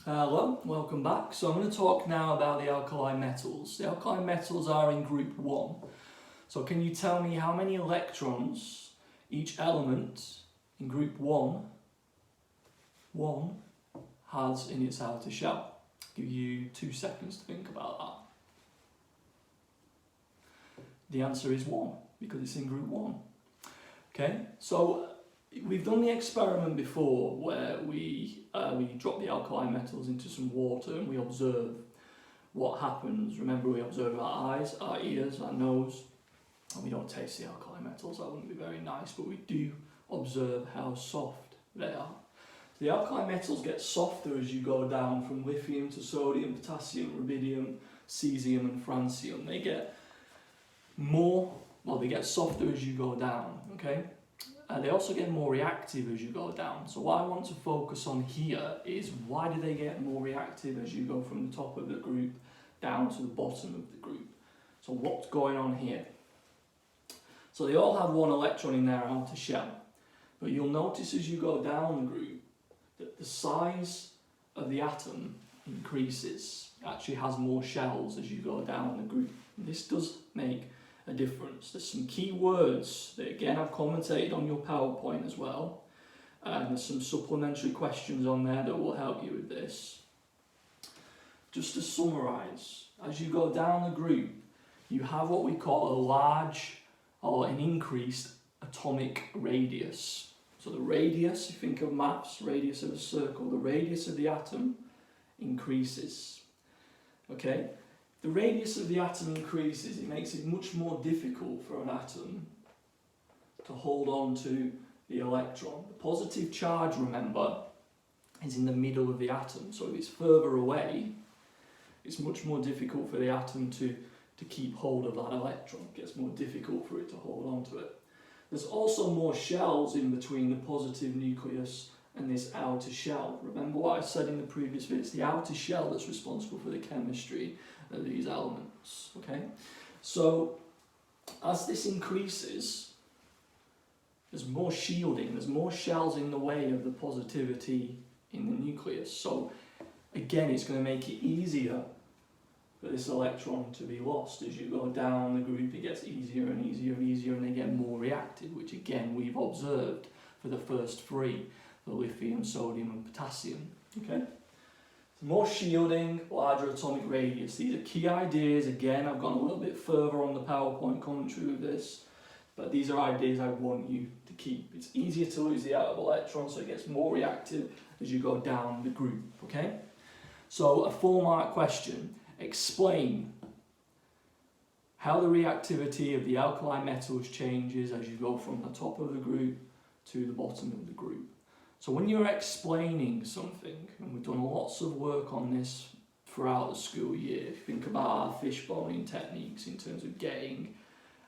Hello, welcome back. So I'm going to talk now about the alkali metals. The alkali metals are in group 1. So can you tell me how many electrons each element in group 1 has in its outer shell? I'll give you 2 seconds to think about that. The answer is 1 because it's in group 1. Okay, so we've done the experiment before where we drop the alkali metals into some water and we observe what happens. Remember, we observe our eyes, our ears, our nose, and we don't taste the alkali metals. That wouldn't be very nice, but we do observe how soft they are. So the alkali metals get softer as you go down from lithium to sodium, potassium, rubidium, cesium and francium. They get they get softer as you go down, okay? They also get more reactive as you go down. So what I want to focus on here is why do they get more reactive as you go from the top of the group down to the bottom of the group. So what's going on here? So they all have one electron in their outer shell. But you'll notice as you go down the group that the size of the atom increases. It actually has more shells as you go down the group. And this does make a difference. There's some key words that again I've commentated on your PowerPoint as well, and there's some supplementary questions on there that will help you with this. Just to summarise, as you go down the group you have what we call a large or an increased atomic radius. So the radius, you think of maths, radius of a circle, the radius of the atom increases. Okay? The radius of the atom increases, it makes it much more difficult for an atom to hold on to the electron. The positive charge, remember, is in the middle of the atom, so if it's further away, it's much more difficult for the atom to keep hold of that electron. It gets more difficult for it to hold on to it. There's also more shells in between the positive nucleus and this outer shell. Remember what I said in the previous video, it's the outer shell that's responsible for the chemistry of these elements, okay? So as this increases, there's more shielding, there's more shells in the way of the positivity in the nucleus. So again, it's going to make it easier for this electron to be lost. As you go down the group, it gets easier and easier and easier, and they get more reactive, which again we've observed for the first 3, the lithium, sodium and potassium, okay? More shielding, larger atomic radius. These are key ideas. Again, I've gone a little bit further on the PowerPoint commentary with this, but these are ideas I want you to keep. It's easier to lose the atom electron, so it gets more reactive as you go down the group, okay? So a 4-mark question. Explain how the reactivity of the alkali metals changes as you go from the top of the group to the bottom of the group. So when you're explaining something, and we've done lots of work on this throughout the school year, if you think about our fishboning techniques in terms of getting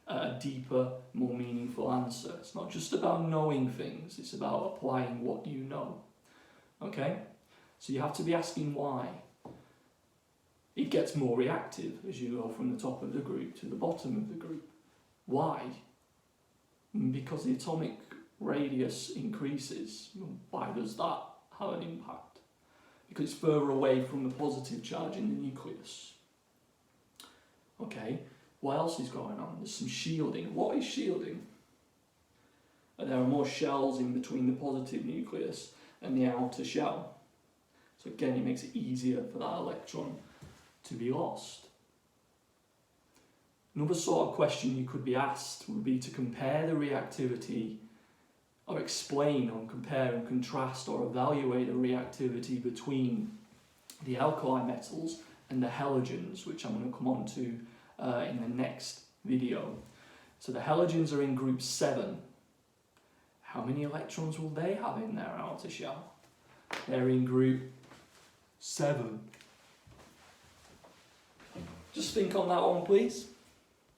a deeper, more meaningful answer. It's not just about knowing things, it's about applying what you know. Okay? So you have to be asking why. It gets more reactive as you go from the top of the group to the bottom of the group. Why? Because the atomic radius increases. Why does that have an impact? Because it's further away from the positive charge in the nucleus. Okay, what else is going on? There's some shielding. What is shielding? There are more shells in between the positive nucleus and the outer shell. So again, it makes it easier for that electron to be lost. Another sort of question you could be asked would be to compare the reactivity, or explain or compare and contrast or evaluate the reactivity between the alkali metals and the halogens, which I'm going to come on to in the next video. So the halogens are in group 7. How many electrons will they have in their outer shell? They're in group 7. Just think on that one, please.